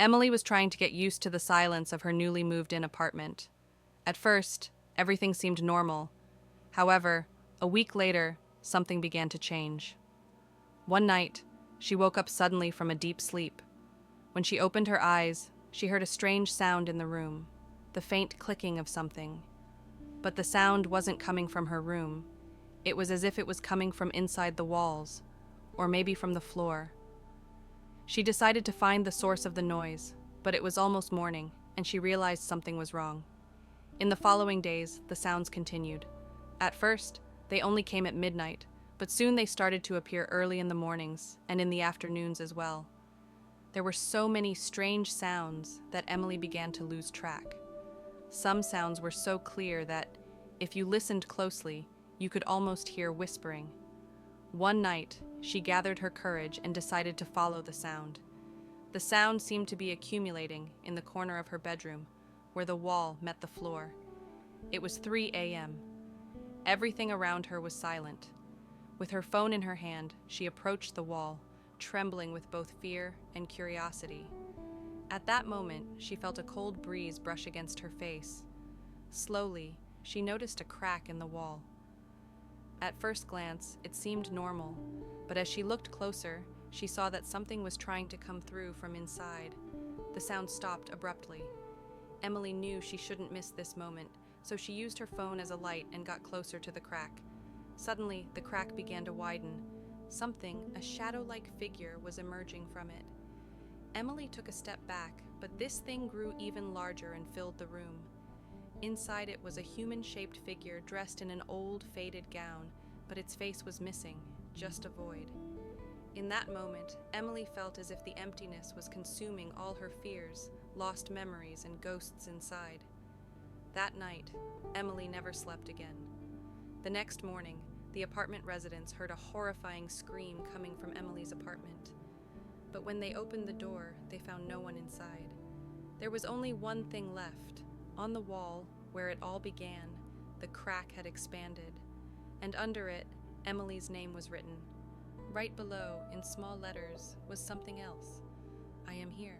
Emily was trying to get used to the silence of her newly moved-in apartment. At first, everything seemed normal. However, a week later, something began to change. One night, she woke up suddenly from a deep sleep. When she opened her eyes, she heard a strange sound in the room, the faint clicking of something. But the sound wasn't coming from her room. It was as if it was coming from inside the walls, or maybe from the floor. She decided to find the source of the noise, but it was almost morning, and she realized something was wrong. In the following days, the sounds continued. At first, they only came at midnight, but soon they started to appear early in the mornings and in the afternoons as well. There were so many strange sounds that Emily began to lose track. Some sounds were so clear that, if you listened closely, you could almost hear whispering. One night, she gathered her courage and decided to follow the sound. The sound seemed to be accumulating in the corner of her bedroom, where the wall met the floor. It was 3 a.m. Everything around her was silent. With her phone in her hand, she approached the wall, trembling with both fear and curiosity. At that moment, she felt a cold breeze brush against her face. Slowly, she noticed a crack in the wall. At first glance, it seemed normal, but as she looked closer, she saw that something was trying to come through from inside. The sound stopped abruptly. Emily knew she shouldn't miss this moment, so she used her phone as a light and got closer to the crack. Suddenly, the crack began to widen. Something, a shadow-like figure, was emerging from it. Emily took a step back, but this thing grew even larger and filled the room. Inside it was a human-shaped figure dressed in an old, faded gown, but its face was missing, just a void. In that moment, Emily felt as if the emptiness was consuming all her fears, lost memories, and ghosts inside. That night, Emily never slept again. The next morning, the apartment residents heard a horrifying scream coming from Emily's apartment. But when they opened the door, they found no one inside. There was only one thing left. On the wall, where it all began, the crack had expanded, and under it, Emily's name was written. Right below, in small letters, was something else. "I am here."